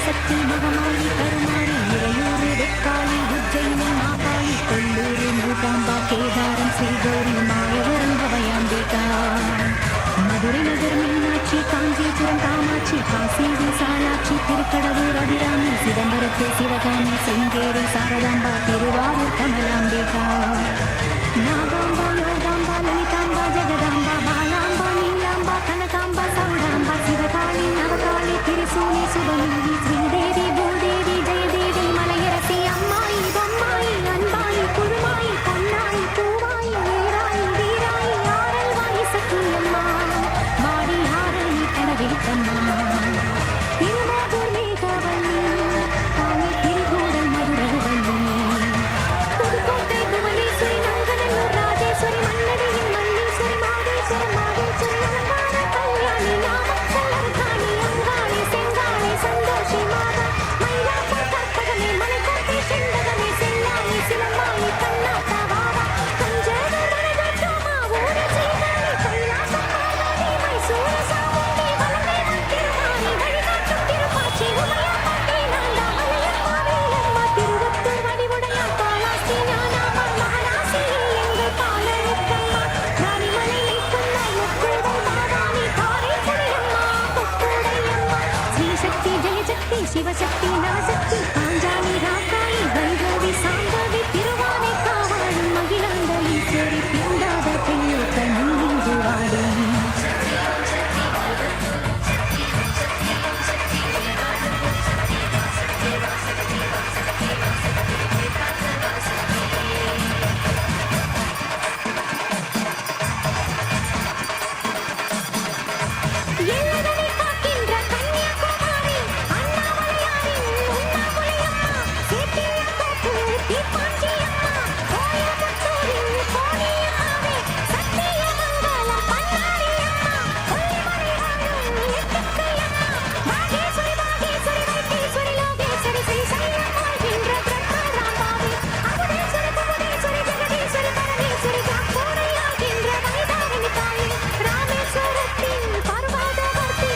சக்தி மகமாயி கருமாரி இறையூறு வெக்காளி உஜ்ஜயினி மாகாளி கொல்லூரு மூகாம்பா கேதாரம் ஸ்ரீகௌரி மாயவரம் பவயாம்பிகா மதுரை நகர் மீனாட்சி காஞ்சிபுரம் காமாட்சி காசி விசாலாட்சி திருக்கடலூர் அபிராமி சிதம்பரத்து சிவகாமி செங்கேரி சாரதாம்பா திருவாரூர் கமலாம்பிகா நாகாம்பா யோகாம்பா லலிதாம்பா ஜெகதாம்பா பாலாம்பா நீலாம்பா கனகாம்பா சௌடாம்பா சிவகாளி நவகாளி திரிசூலி சுபநீதி ஸ்ரீதேவி பூதேவி ஜெயதேவி மலையரசி அம்மாயி பொம்மாயி அன்பாயி குழுமாயி பொன்னாயி பூவாயி வீராயி வீராயி ஆரல்வாயி சக்தியம்மா வாடி ஆரணி கனவிருத்தம்மா எல்லைகளை காக்கின்ற கன்னியாகுமரி அண்ணாமலையாரின் உண்ணாமுலையம்மா சேத்தியாத்தோப்பு தீப்பாஞ்சியம்மா கோயம்புத்தூரின் கோணியம்மாவே சத்தியமங்கலம் பண்ணாரியம்மா கொல்லிமலை வாழும் எட்டுக்கையம்மா பாகேஸ்வரி பாகேஸ்வரி வைத்தீஸ்வரி லோகேஸ்வரி ஸ்ரீ சைலம் வாழ்கின்ற பிரம்மராம்பாவே அமுதேஸ்வரி புவனேஸ்வரி ஜெகதீஸ்வரி பரமேஸ்வரி ஜாம்பூரை ஆகின்ற வைதாரணி தாயே ராமேஸ்வரத்தின் பர்வதவர்த்தி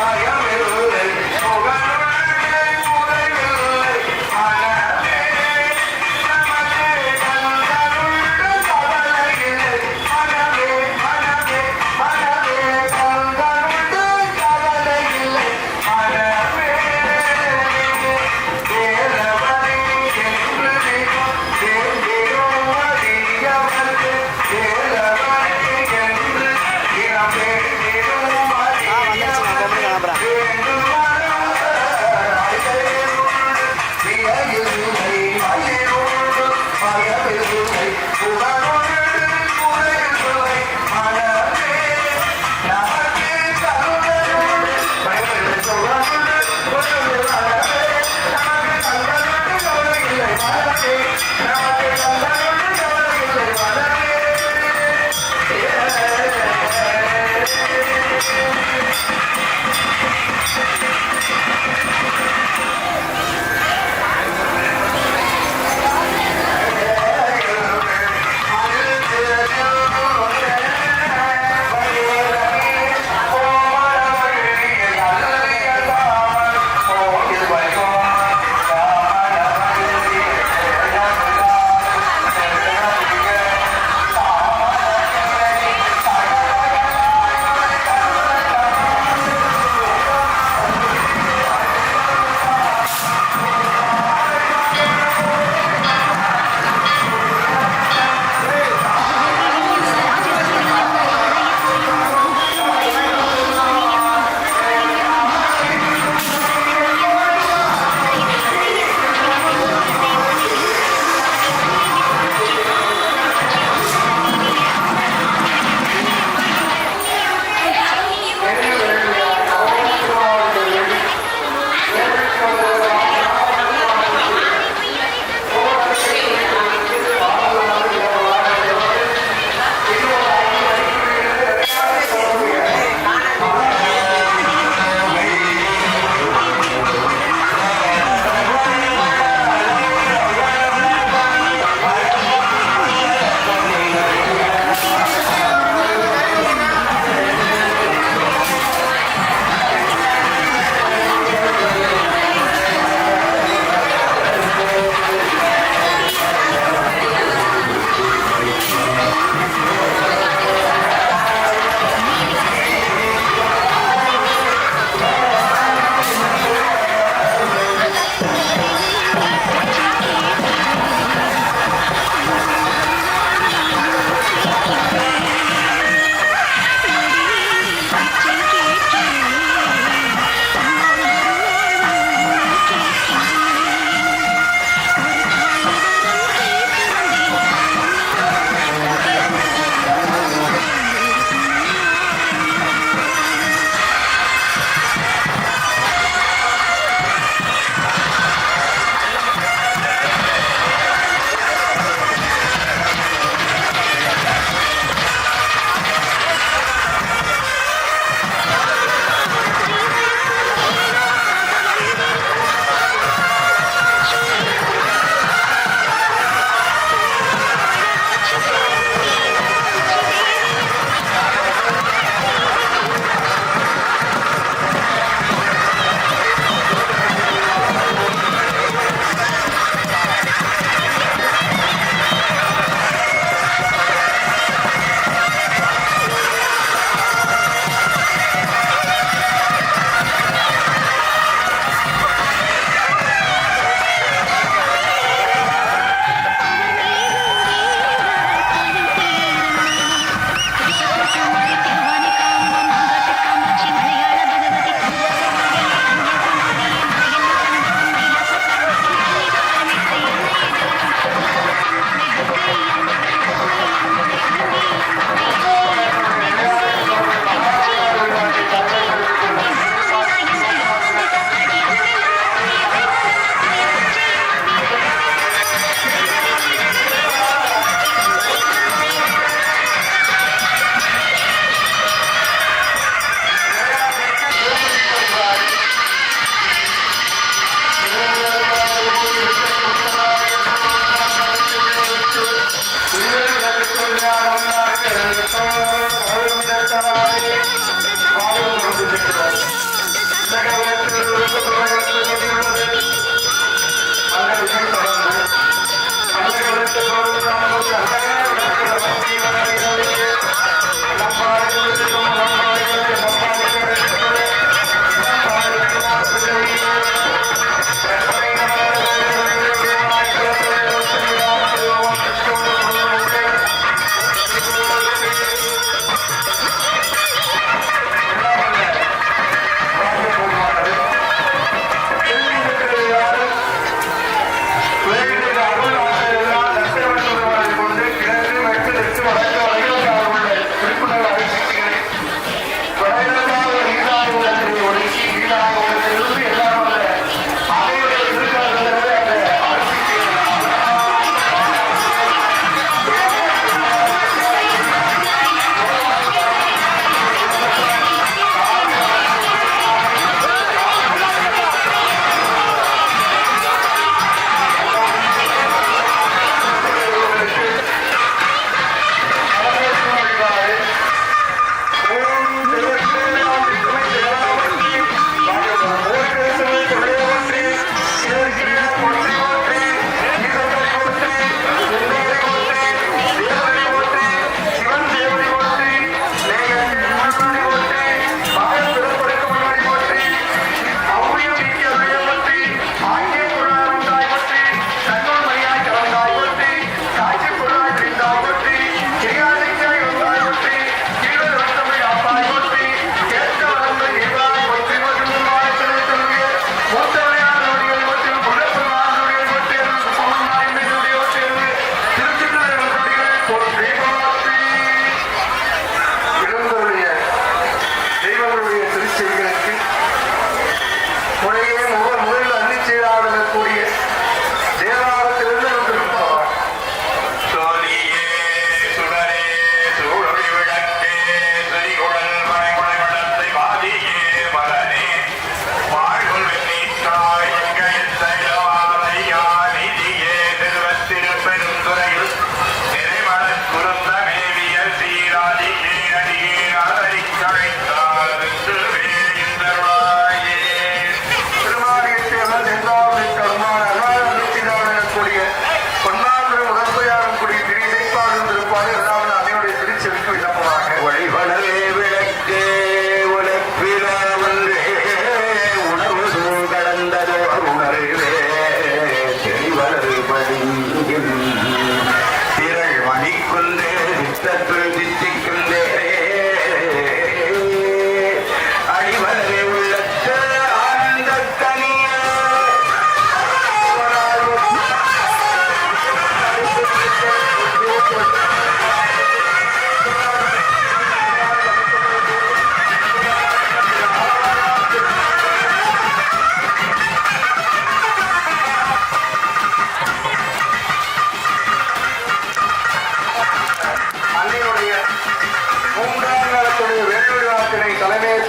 Ayam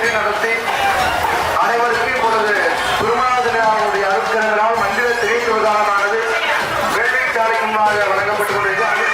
நிகழ்ச்சி நடத்தி அனைவருக்கும் இப்பொழுது குருநாதனுடைய அருட்கரங்களால் மந்திர திரைத்து விதானமானது வேட்டைச்சாலை முன்பாக வழங்கப்பட்டுக் கொண்டிருக்கிறது.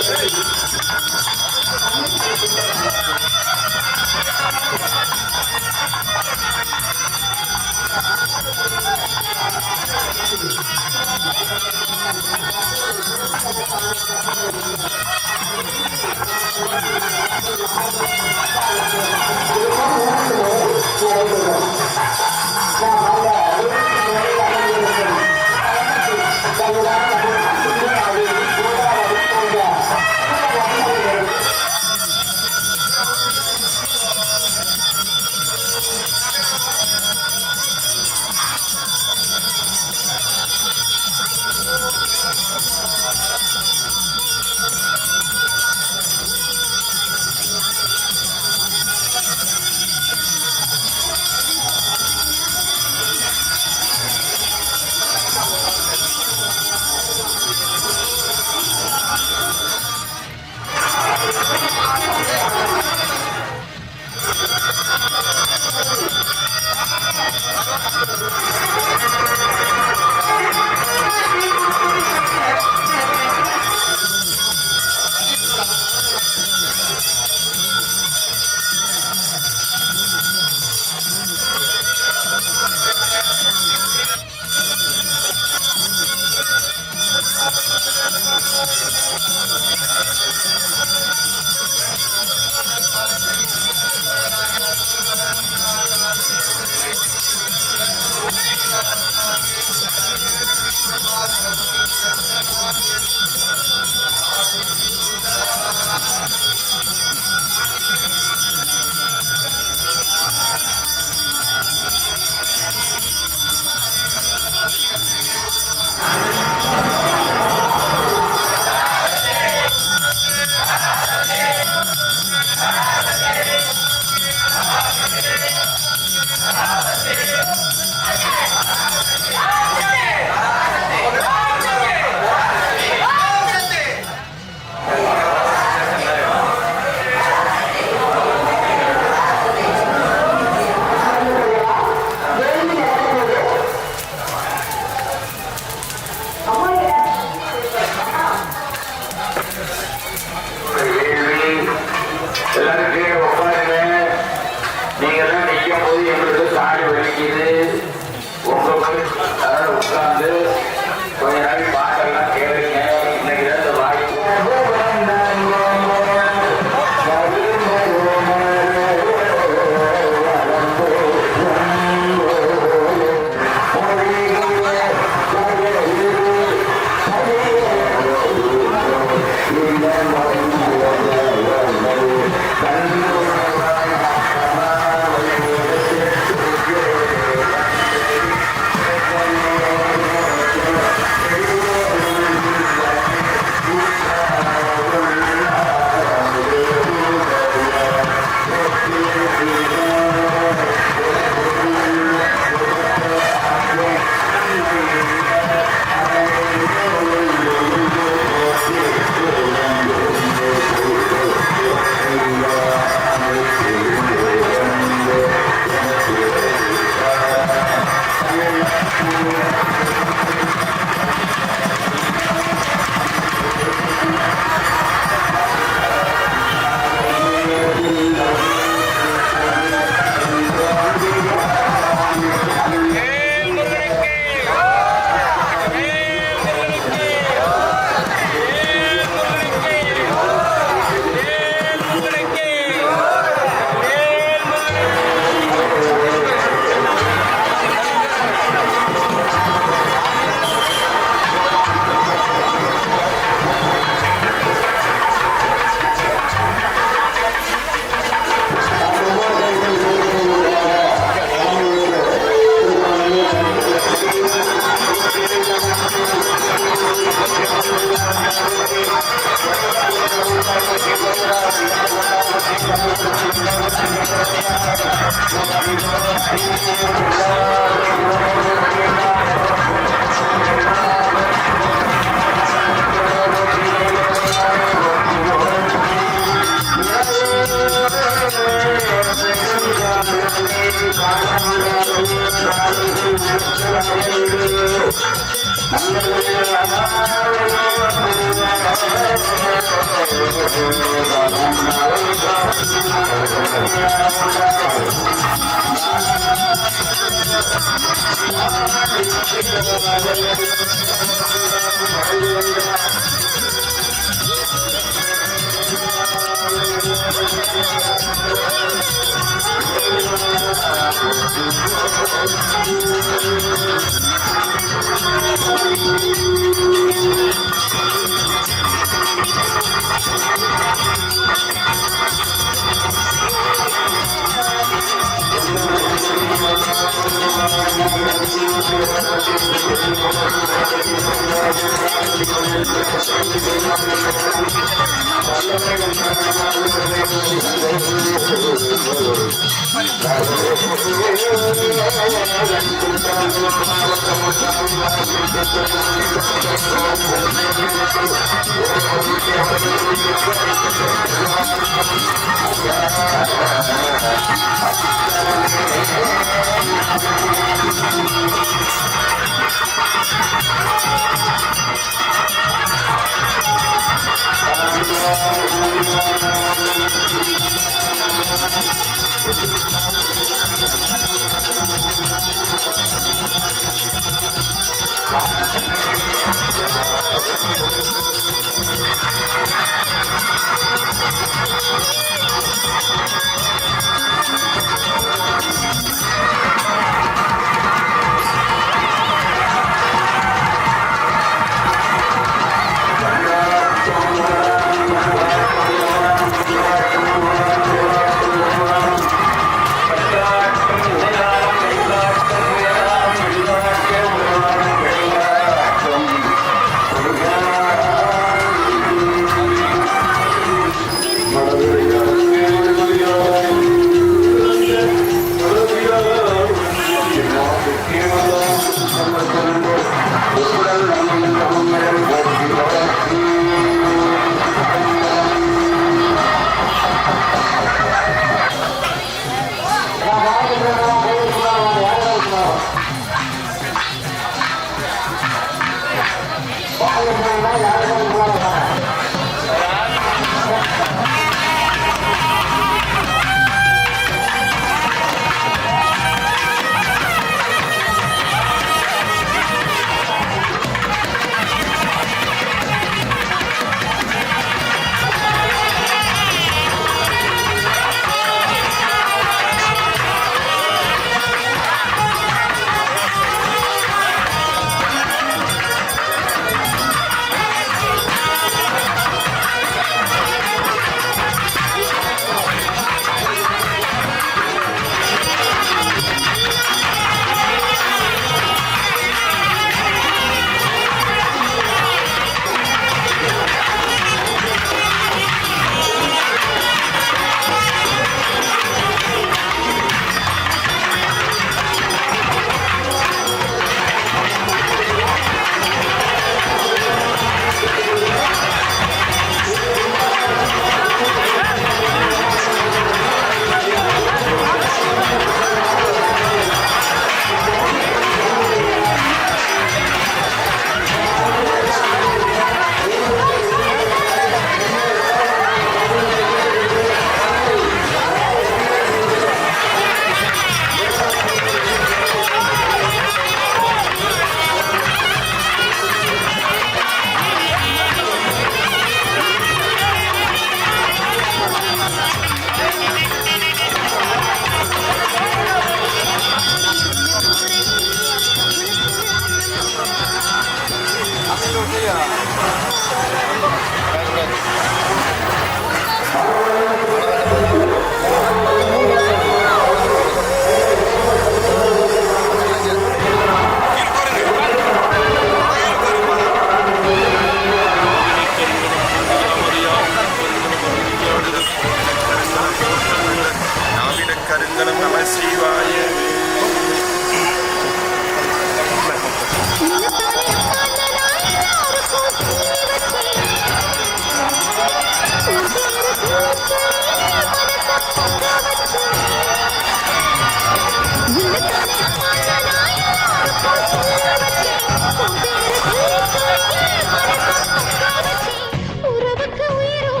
உறவுக்கு உயிரோ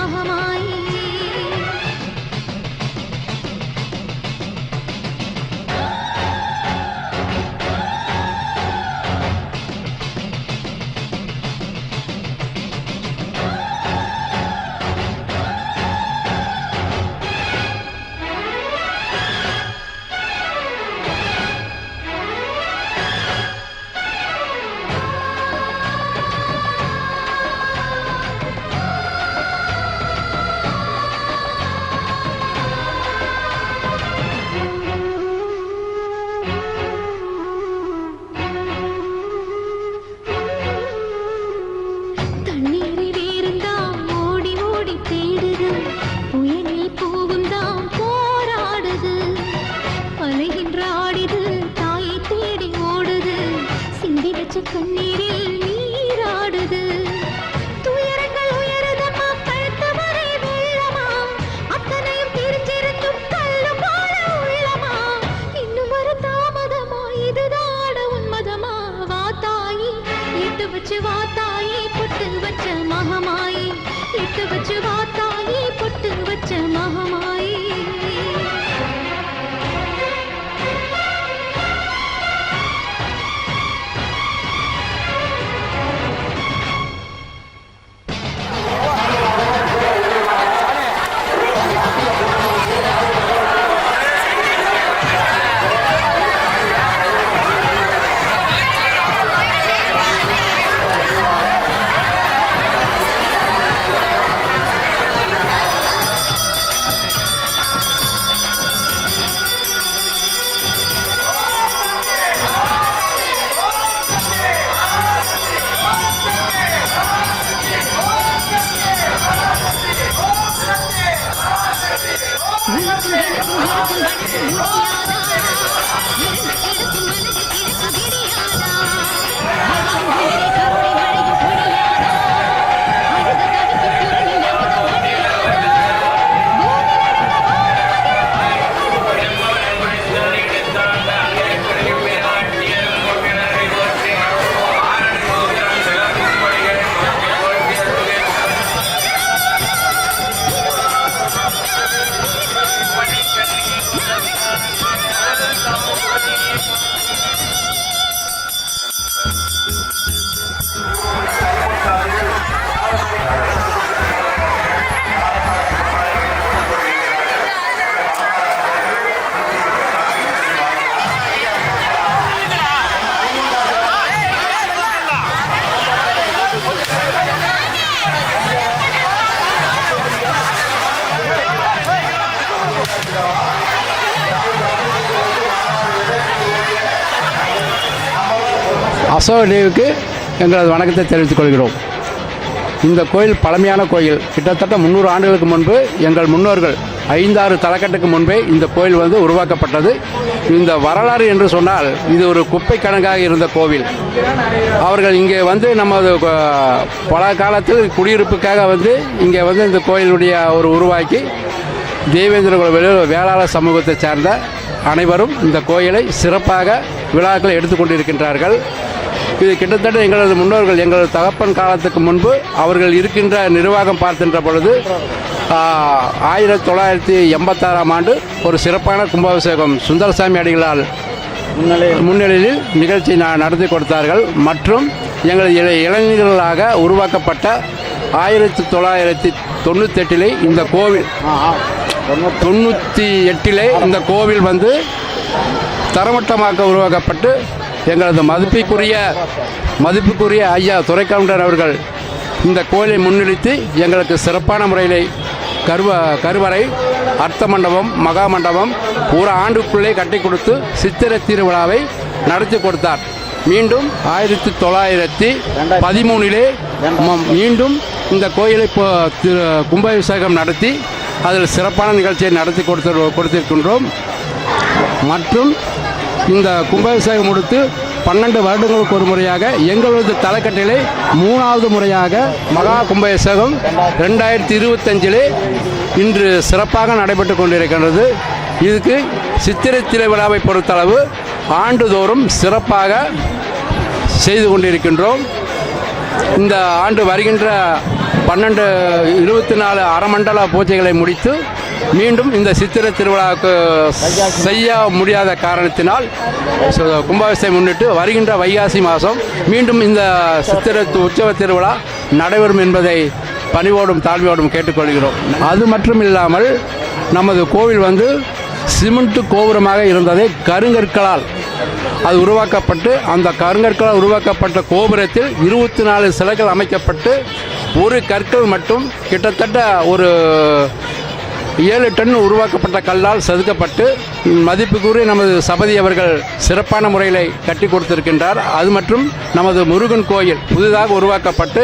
மகமாயி. தண்ணீரில் இருந்தாம் ஓடி ஓடி தேடுது, புயலில் பூவும் தாம் போராடுது, அலைகின்ற ஆடிது தாயை தேடி ஓடுது, சிந்தி வச்ச கண்ணீரில் நீராடுது. துயரங்கள் உயருதம்மா கழுத்து வரை வெள்ளமா, அத்தனையும் தெரிஞ்சிருந்தும் கல்லு போல உள்ளமா, இன்னும் ஒரு தாமதமா இதுதாட உன்மதமா. வா தாயி இட்டு வச்சு வா தாயி பொட்டு வச்ச மகமாயி, இட்டு வச்சு வா தாயி பொட்டு வச்ச மகமாயி. அசோக தேவிக்கு எங்களது வணக்கத்தை தெரிவித்துக் கொள்கிறோம். இந்த கோயில் பழமையான கோயில். கிட்டத்தட்ட 300 ஆண்டுகளுக்கு முன்பு எங்கள் முன்னோர்கள் 5-6 தலைக்கட்டுக்கு முன்பே இந்த கோயில் உருவாக்கப்பட்டது. இந்த வரலாறு என்று சொன்னால் இது ஒரு குப்பை கணக்காக இருந்த கோவில். அவர்கள் இங்கே நமது பல காலத்தில் குடியிருப்புக்காக இங்கே இந்த கோயிலுடைய ஒரு உருவாக்கி தேவேந்திர வேளாளர் சமூகத்தை சார்ந்த அனைவரும் இந்த கோயிலை சிறப்பாக விழாக்களை எடுத்துக்கொண்டிருக்கின்றார்கள். இது கிட்டத்தட்ட எங்களது முன்னோர்கள் எங்களது தகப்பன் காலத்துக்கு முன்பு அவர்கள் இருக்கின்ற நிர்வாகம் பார்க்கின்ற பொழுது 1986ஆம் ஆண்டு ஒரு சிறப்பான கும்பாபிஷேகம் சுந்தரசாமி அடிகளால் முன்னிலையில் நிகழ்ச்சி நடத்தி கொடுத்தார்கள். மற்றும் எங்களது இளைஞர்களாக உருவாக்கப்பட்ட 1998 இந்த கோவில் 98 இந்த கோவில் தரமட்டமாக்க உருவாக்கப்பட்டு எங்களது மதிப்புக்குரிய ஐயா துரைக்கவுண்டர் அவர்கள் இந்த கோயிலை முன்னிறுத்தி எங்களுக்கு சிறப்பான முறையில் கருவறை, அர்த்த மண்டபம், மகா மண்டபம் ஒரு ஆண்டுக்குள்ளே கட்டி கொடுத்து சித்திரை திருவிழாவை நடத்தி கொடுத்தார். மீண்டும் 1913 மீண்டும் இந்த கோயிலை கும்பாபிஷேகம் நடத்தி அதில் சிறப்பான நிகழ்ச்சியை நடத்தி கொடுத்திருக்கின்றோம். மற்றும் இந்த கும்பாபிஷேகம் முடித்து 12 வருடங்களுக்கு ஒரு முறையாக எங்களது தலைக்கட்டிலே 3வது முறையாக மகா கும்பாபிஷேகம் 2025 இன்று சிறப்பாக நடைபெற்று கொண்டிருக்கின்றது. இதுக்கு சித்திரை திருவிழாவை பொறுத்தளவு ஆண்டுதோறும் சிறப்பாக செய்து கொண்டிருக்கின்றோம். இந்த ஆண்டு வருகின்ற 24 அறமண்டல பூஜைகளை முடித்து மீண்டும் இந்த சித்திரை திருவிழாவுக்கு செய்ய முடியாத காரணத்தினால் கும்பாபிஷேகத்தை முன்னிட்டு வருகின்ற வைகாசி மாதம் மீண்டும் இந்த சித்திரை உற்சவ திருவிழா நடைபெறும் என்பதை பணிவோடும் தாழ்மையோடும் கேட்டுக்கொள்கிறோம். அது மட்டும் இல்லாமல் நமது கோவில் வந்து சிமெண்ட் கோபுரமாக இருந்ததை கருங்கற்களால் அது உருவாக்கப்பட்டு அந்த கருங்கற்களால் உருவாக்கப்பட்ட கோபுரத்தில் 24 சிலைகள் அமைக்கப்பட்டு ஒரு கற்கள் மட்டும் கிட்டத்தட்ட ஒரு 7 டன் உருவாக்கப்பட்ட கல்லால் செதுக்கப்பட்டு மதிப்புக்குரிய நமது சபதி அவர்கள் சிறப்பான முறையில் கட்டி கொடுத்திருக்கின்றார். அது மற்றும் நமது முருகன் கோயில் புதிதாக உருவாக்கப்பட்டு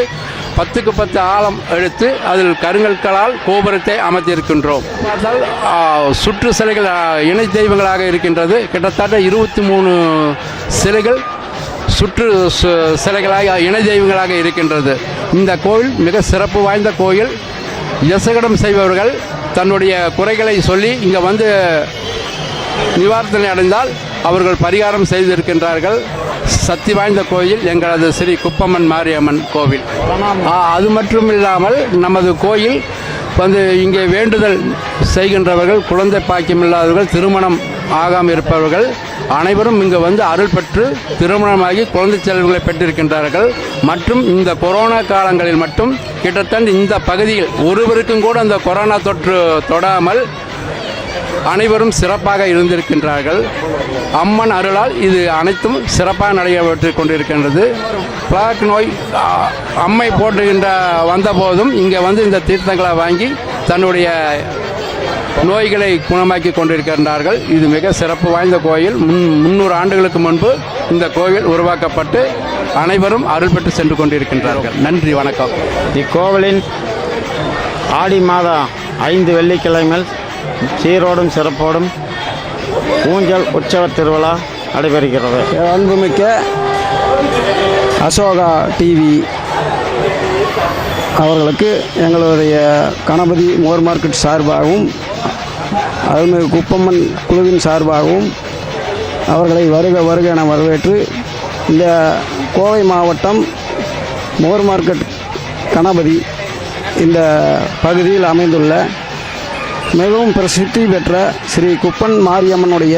10க்கு 10 ஆழம் எடுத்து அதில் கருங்கற்களால் கோபுரத்தை அமைத்திருக்கின்றோம். சுற்று சிலைகள் இணை தெய்வங்களாக இருக்கின்றது. கிட்டத்தட்ட 23 சிலைகள் சுற்று சிலைகளாக இணை தெய்வங்களாக இருக்கின்றது. இந்த கோயில் மிக சிறப்பு வாய்ந்த கோயில். யசகடம் செய்பவர்கள் தன்னுடைய குறைகளை சொல்லி இங்கே வந்து நிவாரணை அடைந்தால் அவர்கள் பரிகாரம் செய்திருக்கின்றார்கள். சக்தி வாய்ந்த கோயில் எங்களது ஸ்ரீ குப்பம்மன் மாரியம்மன் கோவில். அது மட்டும் இல்லாமல் நமது கோயில் வந்து இங்கே வேண்டுதல் செய்கின்றவர்கள், குழந்தை பாக்கியம் இல்லாதவர்கள், திருமணம் ஆகாமல் இருப்பவர்கள் அனைவரும் இங்கு வந்து அருள் பெற்று திருமணமாகி குழந்தை செல்வங்களை பெற்றிருக்கின்றார்கள். மற்றும் இந்த கொரோனா காலங்களில் மட்டும் கிட்டத்தட்ட இந்த பகுதியில் ஒருவருக்கும் கூட அந்த கொரோனா தொற்று தொடாமல் அனைவரும் சிறப்பாக இருந்திருக்கின்றார்கள். அம்மன் அருளால் இது அனைத்தும் சிறப்பாக நடைபெற்று கொண்டிருக்கின்றது. பிளாக் நோய் அம்மை போட்டுகின்ற வந்தபோதும் இங்கே வந்து இந்த தீர்த்தங்களை வாங்கி தன்னுடைய நோய்களை குணமாக்கி கொண்டிருக்கின்றார்கள். இது மிக சிறப்பு வாய்ந்த கோயில். 300 ஆண்டுகளுக்கு முன்பு இந்த கோயில் உருவாக்கப்பட்டு அனைவரும் அருள் பெற்று சென்று கொண்டிருக்கின்றார்கள். நன்றி, வணக்கம். இக்கோவிலின் ஆடி மாதம் 5 வெள்ளிக்கிழமைகள் சீரோடும் சிறப்போடும் ஊஞ்சல் உற்சவ திருவிழா நடைபெறுகிறது. அன்புமிக்க அசோகா டிவி அவர்களுக்கு எங்களுடைய கணபதி மோர் மார்க்கெட் சார்பாகவும் அருள்மிகு குப்பம்மன் குழுவின் சார்பாகவும் அவர்களை வருக வருக என வரவேற்று இந்த கோவை மாவட்டம் மோர் மார்க்கெட் கணபதி இந்த பகுதியில் அமைந்துள்ள மிகவும் பிரசித்தி பெற்ற ஸ்ரீ குப்பன் மாரியம்மனுடைய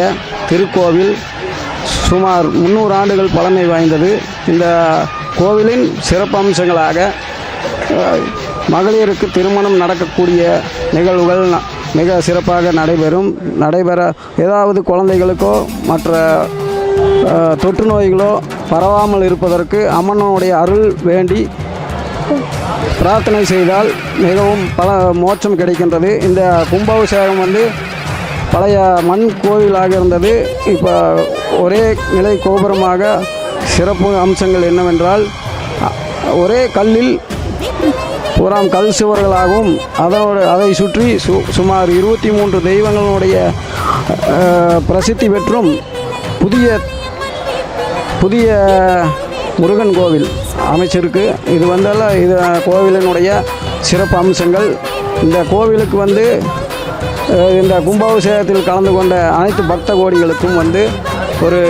திருக்கோவில் சுமார் 300 ஆண்டுகள் பழமை வாய்ந்தது. இந்த கோவிலின் சிறப்பம்சங்களாக மகளிருக்கு திருமணம் நடக்கக்கூடிய நிகழ்வுகள் மிக சிறப்பாக நடைபெற ஏதாவது குழந்தைகளுக்கோ மற்ற தொற்று நோய்களோ பரவாமல் இருப்பதற்கு அம்மனுடைய அருள் வேண்டி பிரார்த்தனை செய்தால் மிகவும் பல மோட்சம் கிடைக்கின்றது. இந்த கும்பாபிஷேகம் வந்து பழைய மண் கோவிலாக இருந்தது. இப்போ ஒரே நிலை கோபுரமாக சிறப்பு அம்சங்கள் என்னவென்றால் ஒரே கல்லில் புறம் கல் சுவர்களாகவும் அதை சுற்றி சுமார் 23 தெய்வங்களுடைய பிரசித்தி பெற்றும் புதிய முருகன் கோவில் அமைச்சிருக்கு. இது வந்தால் இது கோவிலினுடைய சிறப்பு அம்சங்கள். இந்த கோவிலுக்கு வந்து இந்த கும்பாபிஷேகத்தில் கலந்து கொண்ட அனைத்து பக்த கோடிகளுக்கும் வந்து ஒரு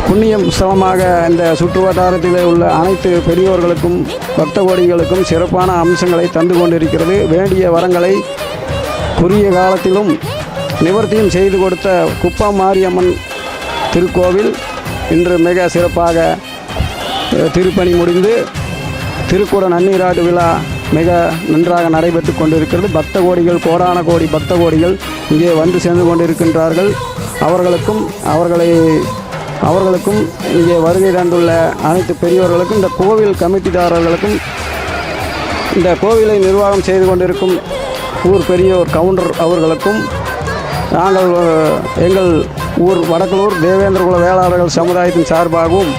புண்ணியம் ஸ்தலமாக இந்த சுற்று வட்டாரத்தில் உள்ள அனைத்து பெரியோர்களுக்கும் பக்த கோடிகளுக்கும் சிறப்பான அம்சங்களை தந்து கொண்டிருக்கிறது. வேண்டிய வரங்களை குறுகிய காலத்திலும் நிவர்த்தியும் செய்து கொடுத்த குப்பம் மாரியம்மன் திருக்கோவில் இன்று மிக சிறப்பாக திருப்பணி முடிந்து திருக்குட நன்னீராட்டு விழா மிக நன்றாக நடைபெற்று கொண்டிருக்கிறது. பக்த கோடிகள், கோடான கோடி பக்த கோடிகள் இங்கே வந்து சேர்ந்து கொண்டிருக்கின்றார்கள். அவர்களுக்கும் இங்கே வருகை தந்துள்ள அனைத்து பெரியோர்களுக்கும், இந்த கோவில் கமிட்டிதாரர்களுக்கும், இந்த கோவிலை நிர்வாகம் செய்து கொண்டிருக்கும் ஊர் பெரியோர் கவுண்டர் அவர்களுக்கும், நாங்கள் எங்கள் ஊர் வடக்குளூர் தேவேந்திரகுல வேளாளர்கள் சமுதாயத்தின் சார்பாகவும்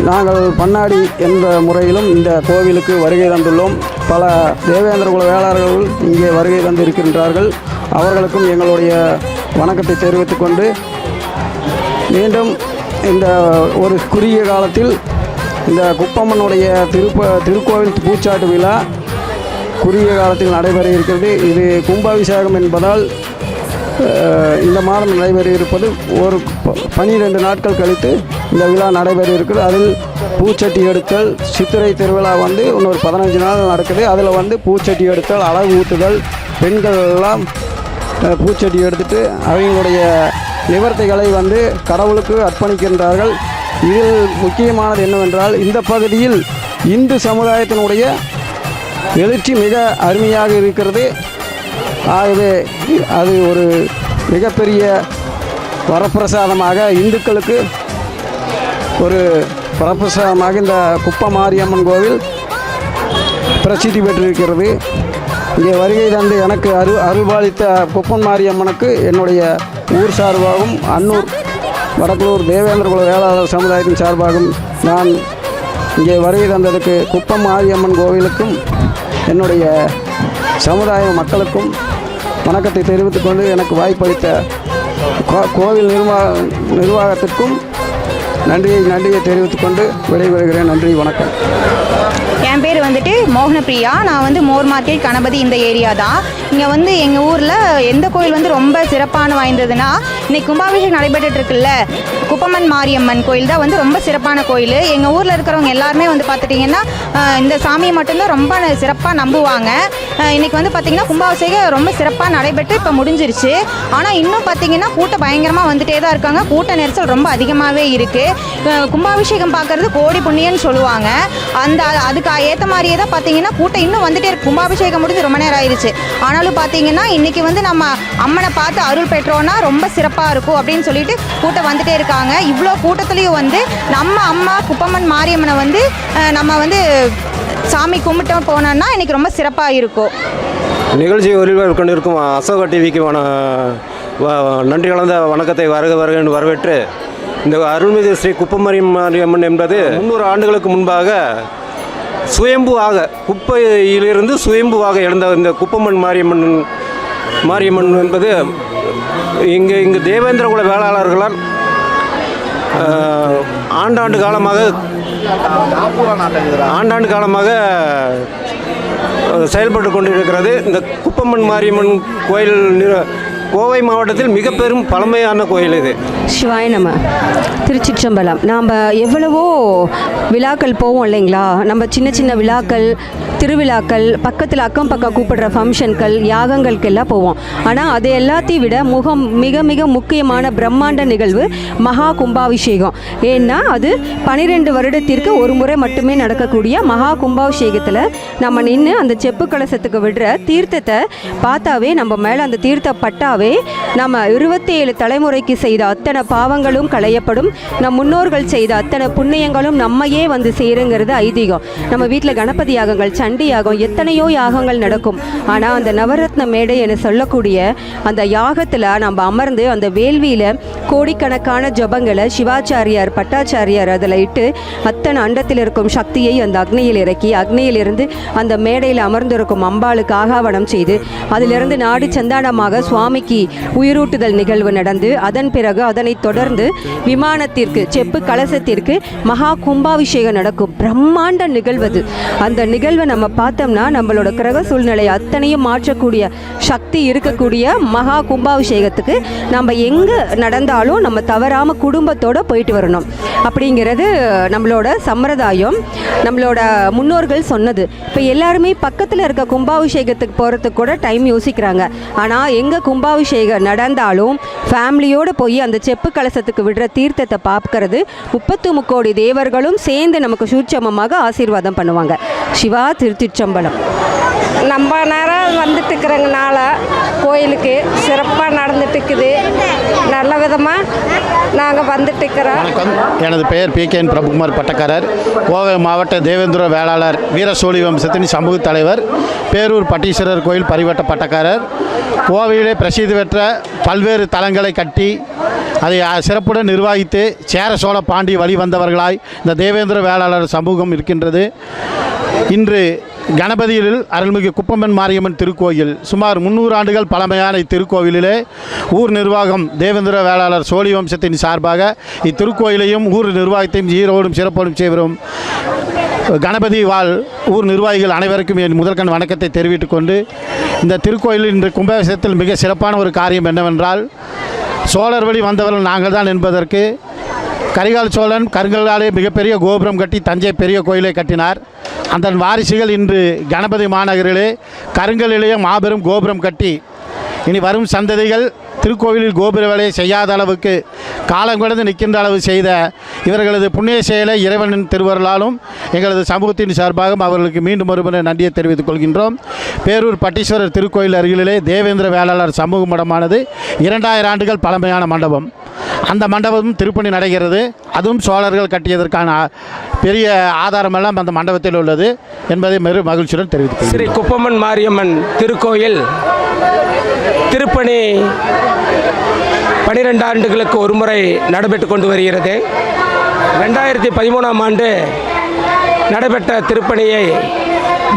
நாங்கள் பண்ணாடி என்ற முறையிலும் இந்த கோவிலுக்கு வருகை தந்துள்ளோம். பல தேவேந்திரகுல வேளாளர்கள் இங்கே வருகை தந்திருக்கின்றார்கள். அவர்களுக்கும் எங்களுடைய வணக்கத்தை தெரிவித்துக் கொண்டு மீண்டும் இந்த ஒரு குறுகிய காலத்தில் இந்த குப்பம்மனுடைய திருக்கோவில் பூச்சாட்டு விழா குறுகிய காலத்தில் நடைபெற இருக்கிறது. இது கும்பாபிஷேகம் என்பதால் இந்த மாதம் நடைபெற இருப்பது ஒரு 12 நாட்கள் கழித்து இந்த விழா நடைபெற இருக்குது. அதில் பூச்சட்டி எடுத்தல், சித்திரை திருவிழா வந்து இன்னொரு 15 நாள் நடக்குது. அதில் வந்து பூச்சட்டி எடுத்தல், அழகு ஊட்டுதல், பெண்கள் எல்லாம் பூச்சட்டி எடுத்துட்டு அவங்களுடைய நிவர்த்திகளை வந்து கடவுளுக்கு அர்ப்பணிக்கின்றார்கள். இதில் முக்கியமானது என்னவென்றால், இந்த பகுதியில் இந்து சமுதாயத்தினுடைய எழுச்சி மிக அருமையாக இருக்கிறது. ஆகவே அது ஒரு மிகப்பெரிய வரப்பிரசாதமாக இந்துக்களுக்கு ஒரு வரப்பிரசாதமாக இந்த குப்பம் மாரியம்மன் கோவில் பிரசித்தி பெற்றிருக்கிறது. இங்கே வருகை தந்து எனக்கு அருள்பாலித்த குப்பம் மாரியம்மனுக்கு என்னுடைய ஊர் சார்பாகவும் அன்னூர் வடக்குளூர் தேவேந்திரகுல வேளாளர் சமுதாயத்தின் சார்பாகவும் நான் இங்கே வருகை தந்ததுக்கு குப்பம் மாரியம்மன் கோவிலுக்கும் என்னுடைய சமுதாய மக்களுக்கும் வணக்கத்தை தெரிவித்துக்கொண்டு எனக்கு வாய்ப்பளித்த கோவில் நிர்வாகத்திற்கும் நன்றியை தெரிவித்துக்கொண்டு விடைபெறுகிறேன். நன்றி, வணக்கம். என் பேர் வந்துட்டு மோகனப்பிரியா. நான் வந்து மோர் மார்க்கெட் கணபதி இந்த ஏரியா தான். இங்கே வந்து எங்கள் ஊரில் எந்த கோயில் வந்து ரொம்ப சிறப்பான வாய்ந்ததுன்னா, இன்னைக்கு கும்பாபிஷேகம் நடைபெற்றுட்டு இருக்குல்ல, குப்பம்மன் மாரியம்மன் கோயில் தான் வந்து ரொம்ப சிறப்பான கோயில். எங்கள் ஊரில் இருக்கிறவங்க எல்லாருமே வந்து பார்த்துட்டிங்கன்னா இந்த சாமியை மட்டும்தான் ரொம்ப சிறப்பாக நம்புவாங்க. இன்றைக்கி வந்து பார்த்திங்கன்னா கும்பாபிஷேகம் ரொம்ப சிறப்பாக நடைபெற்று இப்போ முடிஞ்சிருச்சு. ஆனால் இன்னும் பார்த்திங்கன்னா கூட்டம் பயங்கரமாக வந்துகிட்டே தான் இருக்காங்க. கூட்ட நெரிசல் ரொம்ப அதிகமாகவே இருக்குது. கும்பாபிஷேகம் பார்க்குறது கோடி புண்ணியன்னு சொல்லுவாங்க. அதுக்கு ஏற்ற மாதிரியே தான் பார்த்தீங்கன்னா கூட்டம் இன்னும் வந்துட்டே இருக்கு. கும்பாபிஷேகம் முடிஞ்சு ரொம்ப நேரம் ஆயிடுச்சு. ஆனாலும் பார்த்தீங்கன்னா இன்றைக்கி வந்து நம்ம அம்மனை பார்த்து அருள் பெற்றோன்னா ரொம்ப சிறப்பாக இருக்கும் அப்படின்னு சொல்லிட்டு கூட்டம் வந்துட்டே இருக்காங்க. இவ்வளோ கூட்டத்துலேயும் வந்து நம்ம அம்மா குப்பம்மன் மாரியம்மனை வந்து நம்ம வந்து சாமி கும்பிட்டு போனோன்னா இன்றைக்கி ரொம்ப சிறப்பாக இருக்கும். நிகழ்ச்சி ஒளிபரப்பு கொண்டிருக்கும் அசோகா டிவிக்கு நன்றி கலந்த வணக்கத்தை வருக என்று வரவேற்று, இந்த அருள்மிகு ஸ்ரீ குப்பமாரியம்மன் என்பது 300 ஆண்டுகளுக்கு முன்பாக சுயம்புவாக குப்பையிலிருந்து சுயம்புவாக எழுந்த இந்த குப்பம்மன் மாரியம்மன் என்பது இங்கு தேவேந்திரகுல வேளாளர்களால் ஆண்டாண்டு காலமாக செயல்பட்டு கொண்டிருக்கிறது. இந்த குப்பம்மன் மாரியம்மன் கோயில் கோவை மாவட்டத்தில் மிக பெரும் பழமையான கோயில் இது. சிவாய நம. திருச்சிற்றம்பலம். நாம் எவ்வளவோ விழாக்கள் போவோம் இல்லைங்களா? நம்ம சின்ன சின்ன விழாக்கள், திருவிழாக்கள், பக்கத்தில் அக்கம் பக்கம் கூப்பிடுற ஃபங்க்ஷன்கள், யாகங்களுக்கெல்லாம் போவோம். ஆனால் அது எல்லாத்தையும் விட மிக மிக முக்கியமான பிரம்மாண்ட நிகழ்வு மகா கும்பாபிஷேகம். ஏன்னா அது 12 வருடத்திற்கு ஒரு முறை மட்டுமே நடக்கக்கூடிய மகா கும்பாபிஷேகத்தில் நம்ம நின்று அந்த செப்பு கலசத்துக்கு விடுற தீர்த்தத்தை பார்த்தாவே, நம்ம மேலே அந்த தீர்த்த பட்டாவே நம்ம 27 தலைமுறைக்கு செய்த அத்தனை பாவங்களும் களையப்படும். நம் முன்னோர்கள் செய்த அத்தனை புண்ணியங்களும் நம்மையே வந்து சேருங்கிறது ஐதீகம். நம்ம வீட்டில் கணபதி யாகங்கள், சண்டி யாகம், எத்தனையோ யாகங்கள் நடக்கும். ஆனால் அந்த நவரத்ன மேடை என சொல்லக்கூடிய அந்த யாகத்தில் நம்ம அமர்ந்து அந்த வேள்வியில் கோடிக்கணக்கான ஜபங்களை சிவாச்சாரியார், பட்டாச்சாரியார் அதில் இட்டு அத்தனை அண்டத்தில் இருக்கும் சக்தியை அந்த அக்னியில் இறக்கி, அக்னியிலிருந்து அந்த மேடையில் அமர்ந்திருக்கும் அம்பாளுக்கு ஆகாவனம் செய்து, அதிலிருந்து நாடு சந்தானமாக சுவாமிக்கு உயிரூட்டுதல் நிகழ்வு நடந்து, அதன் பிறகு அதனை தொடர்ந்து விமானத்திற்கு, செப்பு கலசத்திற்கு மகா கும்பாபிஷேகம் நடக்கும். பிரம்மாண்ட நிகழ்வது. அந்த நிகழ்வை நம்ம பார்த்தோம்னா நம்மளோட கிரக சூழ்நிலை அத்தனையும் மாற்றக்கூடிய சக்தி இருக்கக்கூடிய மகா கும்பாபிஷேகத்துக்கு நம்ம எங்கே நடந்தாலும் நம்ம தவறாமல் குடும்பத்தோடு போயிட்டு வரணும் அப்படிங்கிறது நம்மளோட சம்பிரதாயம், நம்மளோட முன்னோர்கள் சொன்னது. இப்போ எல்லாருமே பக்கத்தில் இருக்க கும்பாபிஷேகத்துக்கு போகிறதுக்கு கூட டைம் யோசிக்கிறாங்க. ஆனால் எங்கே கும்பாபிஷேகம் நடந்தாலும் ஃபேமிலியோடு போய் அந்த செப்பு கலசத்துக்கு விடுற தீர்த்தத்தை பார்க்கறது 33 கோடி தேவர்களும் சேர்ந்து நமக்கு சூட்சமமாக ஆசீர்வாதம் பண்ணுவாங்க. சிவா, திருச்சிற்றம்பலம். நம்ம நேரம் வந்துட்டு இருக்கிறங்கனால கோயிலுக்கு சிறப்பாக நடந்துட்டு இருக்குது. நல்ல விதமாக நாங்கள் வந்துட்டு இருக்கிறோம். எனது பெயர் PKN பிரபுகுமார் பட்டக்காரர். கோவை மாவட்ட தேவேந்திர வேளாளர் வீர சோழி வம்சத்தின் சமூக தலைவர், பேரூர் பட்டீஸ்வரர் கோயில் பரிவட்ட பட்டக்காரர். கோவையிலே பிரசித்தி பெற்ற பல்வேறு தலங்களை கட்டி அதை சிறப்புடன் நிர்வகித்து சேர சோழ பாண்டி வழி வந்தவர்களாய் இந்த தேவேந்திர வேளாளர் சமூகம் இருக்கின்றது. இன்று கணபதியில் அருள்மிகு குப்பம்மன் மாரியம்மன் திருக்கோயில் சுமார் 300 ஆண்டுகள் பழமையான இத்திருக்கோவிலிலே ஊர் நிர்வாகம் தேவேந்திர வேளாளர் சோழி வம்சத்தின் சார்பாக இத்திருக்கோயிலையும் ஊர் நிர்வாகத்தையும் ஈரோடும் சிறப்போடும் செய்கிறோம். கணபதி வாழ் ஊர் நிர்வாகிகள் அனைவருக்கும் என் முதற்கண் வணக்கத்தை தெரிவித்துக் கொண்டு, இந்த திருக்கோயிலில் இன்று கும்பாபிஷேகத்தில் மிக சிறப்பான ஒரு காரியம் என்னவென்றால், சோழர் வழி வந்தவர்கள் நாங்கள் தான் என்பதற்கு கரிகால் சோழன் கருங்கல்லாலே மிகப்பெரிய கோபுரம் கட்டி தஞ்சை பெரிய கோயிலை கட்டினார். அதன் வாரிசுகள் இன்று கணபதி மாநகரிலே கருங்கல்லிலேயே மாபெரும் கோபுரம் கட்டி இனி வரும் சந்ததிகள் திருக்கோவிலில் கோபுர வேலையை செய்யாத அளவுக்கு காலம் கடந்து நிற்கின்ற அளவு செய்த இவர்களது புண்ணிய செயலை இறைவனின் திருவருளாலும் எங்களது சமூகத்தின் சார்பாகவும் அவர்களுக்கு மீண்டும் ஒருமுறை நன்றியை தெரிவித்துக் கொள்கின்றோம். பேரூர் பட்டீஸ்வரர் திருக்கோயில் அருகிலே தேவேந்திர வேளாளர் சமூக மடமானது 2000 ஆண்டுகள் பழமையான மண்டபம். அந்த மண்டபமும் திருப்பணி நடைகிறது. அதுவும் சோழர்கள் கட்டியதற்கான பெரிய ஆதாரமெல்லாம் அந்த மண்டபத்தில் உள்ளது என்பதை மகிழ்ச்சியுடன் தெரிவித்துக் ஸ்ரீ குப்பம்மன் மாரியம்மன் திருக்கோயில் திருப்பணி 12 ஆண்டுகளுக்கு ஒரு முறை நடைபெற்று கொண்டு வருகிறது. 2013ஆம் ஆண்டு நடைபெற்ற திருப்பணியை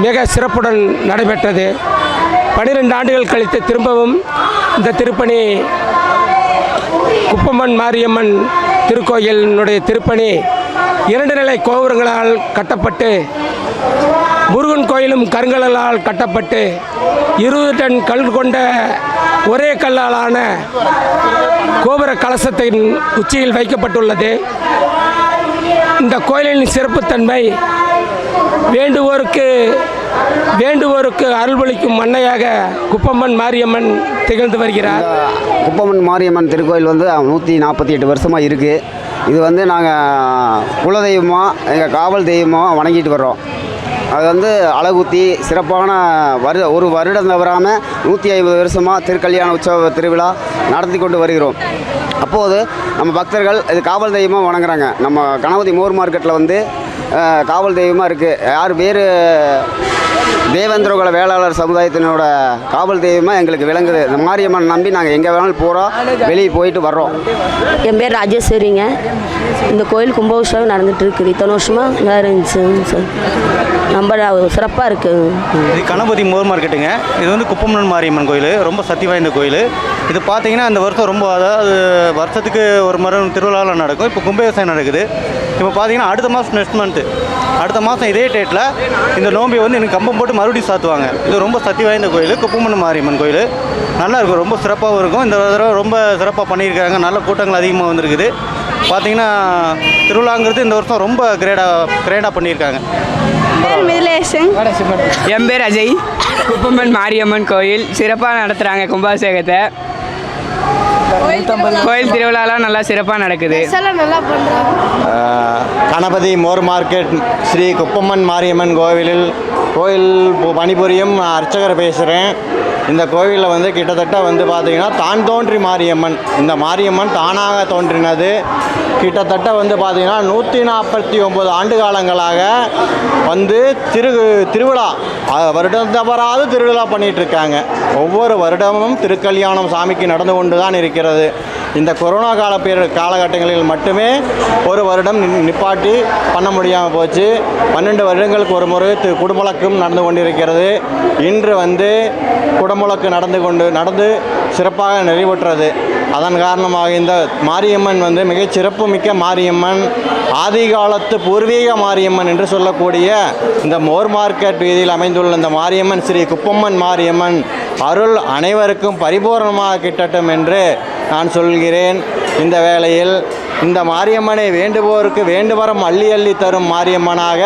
மிக சிறப்புடன் நடைபெற்றது. 12 ஆண்டுகள் கழித்து திரும்பவும் இந்த திருப்பணி குப்பம்மன் மாரியம்மன் திருக்கோயிலினுடைய திருப்பணி 2 நிலை கோபுரங்களால் கட்டப்பட்டு முருகன் கோயிலும் கருங்கல்லால் கட்டப்பட்டு 20 டன் கல் கொண்ட ஒரே கல்லாலான கோபுர கலசத்தின் உச்சியில் வைக்கப்பட்டுள்ளது. இந்த கோயிலின் சிறப்புத்தன்மை வேண்டுவோருக்கு அருள்வளிக்கும் மண்ணையாக குப்பம்மன் மாரியம்மன் திகழ்ந்து வருகிறார். குப்பம்மன் மாரியம்மன் திருக்கோயில் வந்து 148 வருஷமாக இருக்குது. இது வந்து நாங்கள் குலதெய்வமாக எங்கள் காவல் தெய்வமாக வணங்கிட்டு வர்றோம். அது வந்து அழகுத்தி சிறப்பான ஒரு வருடம் தவறாமல் 150 வருஷமாக திருக்கல்யாண உற்சவ திருவிழா நடத்தி கொண்டு வருகிறோம். அப்போது நம்ம பக்தர்கள் இது காவல் தெய்வமாக வணங்குறாங்க. நம்ம கணபதி மோர் மார்க்கெட்டில் வந்து காவல் தெய்வமாக இருக்குது. யார் வேறு தேவேந்திரகுல வேளாளர் சமுதாயத்தினோட காவல் தெய்வமாக எங்களுக்கு விளங்குது. இந்த மாரியம்மன் நம்பி நாங்கள் எங்கே வேணாலும் போகிறோம், வெளியே போயிட்டு வர்றோம். என் பேர் ராஜேஸ்வரிங்க. இந்த கோயில் கும்பாபிஷேகம் நடந்துட்டு இருக்குது. இத்தனை வருஷமாக நல்லா இருந்துச்சு சார். ரொம்ப சிறப்பாக இருக்குது. இது கணபதி மோர் மார்க்கெட்டுங்க. இது வந்து குப்பம்மன் மாரியம்மன் கோயில், ரொம்ப சக்தி வாய்ந்த கோயில். இது பார்த்தீங்கன்னா இந்த வருஷம் ரொம்ப, அதாவது வருஷத்துக்கு ஒரு முறை திருவிழாவில் நடக்கும். இப்போ கும்பாபிஷேகம் நடக்குது. இப்போ பார்த்தீங்கன்னா அடுத்த மாதம் இதே டேட்டில் இந்த நோம்பி வந்து எனக்கு கம்பம் போட்டு மறுபடியும் சாத்துவாங்க. இது ரொம்ப சக்தி வாய்ந்த கோயில், குப்பம்மன் மாரியம்மன் கோயில். நல்லா இருக்கும், ரொம்ப சிறப்பாகவும் இருக்கும். இந்த தடவை ரொம்ப சிறப்பாக பண்ணியிருக்காங்க. நல்ல கூட்டங்கள் அதிகமாக வந்திருக்குது. பார்த்தீங்கன்னா திருவிழாங்கிறது இந்த வருஷம் ரொம்ப கிரேடாக பண்ணியிருக்காங்க. என் பேர் அஜய். குப்பம்மன் மாரியம்மன் கோயில் சிறப்பாக நடத்துகிறாங்க கும்பாபிஷேகத்தை. கோயில் திருவிழாலாம் நல்லா சிறப்பாக நடக்குது. கணபதி மோர் மார்க்கெட் ஸ்ரீ குப்பம்மன் மாரியம்மன் கோயில் பணிபுரியும் அர்ச்சகர் பேசுகிறேன். இந்த கோவிலில் வந்து கிட்டத்தட்ட வந்து பார்த்திங்கன்னா தான் தோன்றி மாரியம்மன், இந்த மாரியம்மன் தானாக தோன்றினது. கிட்டத்தட்ட வந்து பார்த்திங்கன்னா 149 ஆண்டு காலங்களாக வந்து திருவிழா வருடம் தவறாது திருவிழா பண்ணிகிட்ருக்காங்க. ஒவ்வொரு வருடமும் திருக்கல்யாணம் சாமிக்கு நடந்து கொண்டு தான் இருக்கிறது. இந்த கொரோனா காலகட்டங்களில் மட்டுமே ஒரு வருடம் நிப்பாட்டி பண்ண முடியாமல் போச்சு. 12 வருடங்களுக்கு ஒரு முறை குடமுழக்கும் நடந்து கொண்டிருக்கிறது. இன்று வந்து குடமுழக்கு நடந்து சிறப்பாக நிறைவுற்றது. அதன் காரணமாக இந்த மாரியம்மன் வந்து மிகச் சிறப்புமிக்க மாரியம்மன், ஆதி காலத்து பூர்வீக மாரியம்மன் என்று சொல்லக்கூடிய இந்த மோர் மார்க்கெட் வீதியில் அமைந்துள்ள இந்த மாரியம்மன் ஸ்ரீ குப்பம்மன் மாரியம்மன் அருள் அனைவருக்கும் பரிபூர்ணமாக கிட்டட்டும் என்று நான் சொல்கிறேன். இந்த வேளையில் இந்த மாரியம்மனை வேண்டுவோருக்கு வேண்டுவரம் அள்ளி அள்ளி தரும் மாரியம்மனாக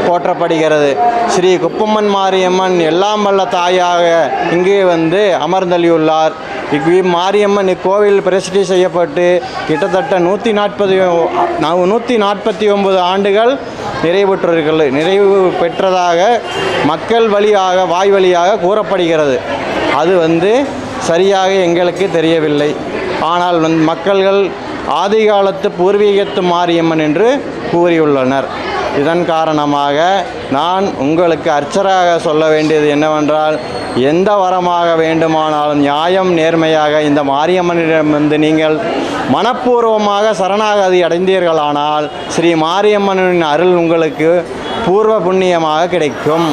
போற்றப்படுகிறது. ஸ்ரீ குப்பம்மன் மாரியம்மன் எல்லாம் வல்ல தாயாக இங்கே வந்து அமர்ந்தளியுள்ளார். மாரியம்மன் இக்கோவில் பிரசித்தி செய்யப்பட்டு கிட்டத்தட்ட 149 ஆண்டுகள் நிறைவு பெற்றதாக மக்கள் வாய் வழியாக கூறப்படுகிறது. அது வந்து சரியாக எங்களுக்கு தெரியவில்லை. ஆனால் மக்கள்கள் ஆதிகாலத்து பூர்வீகத்து மாரியம்மன் என்று கூறியுள்ளனர். இதன் காரணமாக நான் உங்களுக்கு அர்ச்சராக சொல்ல வேண்டியது என்னவென்றால், எந்த வரமாக வேண்டுமானாலும் நியாயம் நேர்மையாக இந்த மாரியம்மனிடமிருந்து நீங்கள் மனப்பூர்வமாக சரணாகதி அடைந்தீர்களானால் ஸ்ரீ மாரியம்மனின் அருள் உங்களுக்கு பூர்வ புண்ணியமாக கிடைக்கும்.